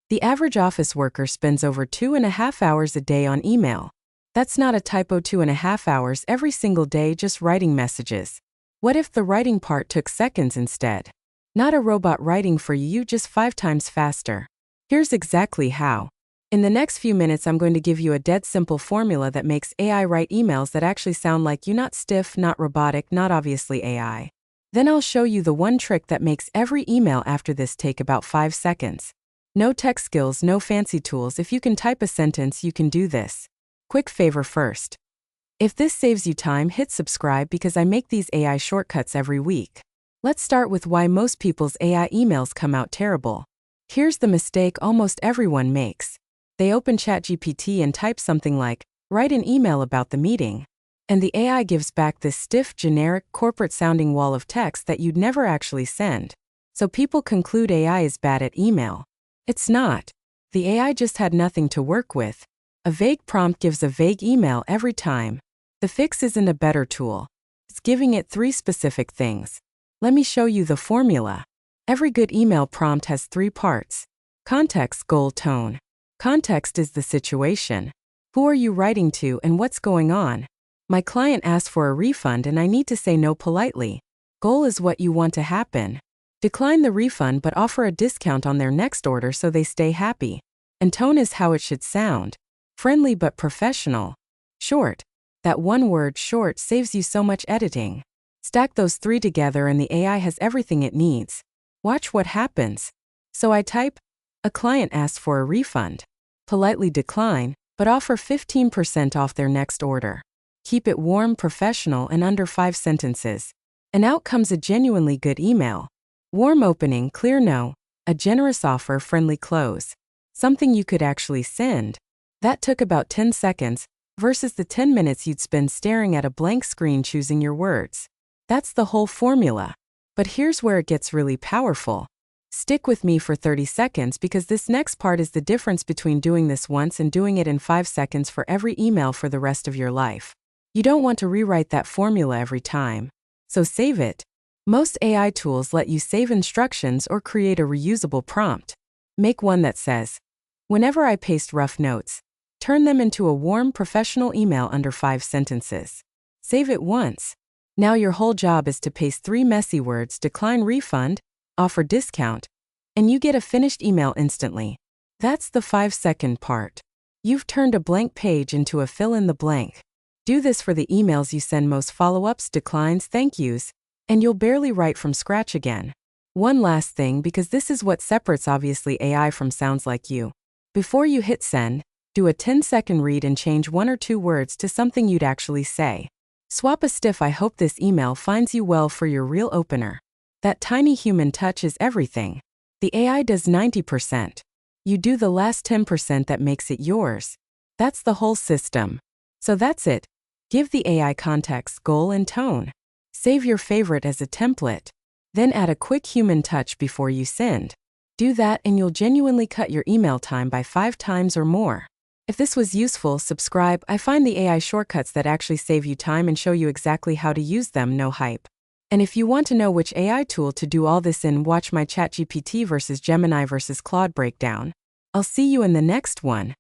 The average office worker spends over 2.5 hours a day on email. That's not a typo, 2.5 hours every single day just writing messages. What if the writing part took seconds instead? Not a robot writing for you, just 5 times faster. Here's exactly how. In the next few minutes, I'm going to give you a dead simple formula that makes AI write emails that actually sound like you, not stiff, not robotic, not obviously AI. Then I'll show you the one trick that makes every email after this take about 5 seconds. No tech skills, no fancy tools. If you can type a sentence, you can do this. Quick favor first. If this saves you time, hit subscribe because I make these AI shortcuts every week. Let's start with why most people's AI emails come out terrible. Here's the mistake almost everyone makes. They open ChatGPT and type something like, "Write an email about the meeting." And the AI gives back this stiff, generic, corporate-sounding wall of text that you'd never actually send. So people conclude AI is bad at email. It's not. The AI just had nothing to work with. A vague prompt gives a vague email every time. The fix isn't a better tool. It's giving it 3 specific things. Let me show you the formula. Every good email prompt has 3 parts. Context, goal, tone. Context is the situation. Who are you writing to and what's going on? My client asked for a refund and I need to say no politely. Goal is what you want to happen. Decline the refund but offer a discount on their next order so they stay happy. And tone is how it should sound. Friendly but professional. Short. That one word, short, saves you so much editing. Stack those 3 together and the AI has everything it needs. Watch what happens. So I type, a client asked for a refund. Politely decline, but offer 15% off their next order. Keep it warm, professional, and under 5 sentences. And out comes a genuinely good email. Warm opening, clear no, a generous offer, friendly close. Something you could actually send. That took about 10 seconds, versus the 10 minutes you'd spend staring at a blank screen choosing your words. That's the whole formula. But here's where it gets really powerful. Stick with me for 30 seconds because this next part is the difference between doing this once and doing it in 5 seconds for every email for the rest of your life. You don't want to rewrite that formula every time. So save it. Most AI tools let you save instructions or create a reusable prompt. Make one that says, "Whenever I paste rough notes, turn them into a warm, professional email under 5 sentences." Save it once. Now your whole job is to paste 3 messy words, decline refund, offer discount, and you get a finished email instantly. That's the 5-second part. You've turned a blank page into a fill-in-the-blank. Do this for the emails you send, most follow-ups, declines, thank yous, and you'll barely write from scratch again. One last thing, because this is what separates obviously AI from sounds like you. Before you hit send, do a 10-second read and change 1 or 2 words to something you'd actually say. Swap a stiff "I hope this email finds you well" for your real opener. That tiny human touch is everything. The AI does 90%. You do the last 10% that makes it yours. That's the whole system. So that's it. Give the AI context, goal, and tone. Save your favorite as a template. Then add a quick human touch before you send. Do that and you'll genuinely cut your email time by 5 times or more. If this was useful, subscribe. I find the AI shortcuts that actually save you time and show you exactly how to use them, no hype. And if you want to know which AI tool to do all this in, watch my ChatGPT versus Gemini versus Claude breakdown. I'll see you in the next one.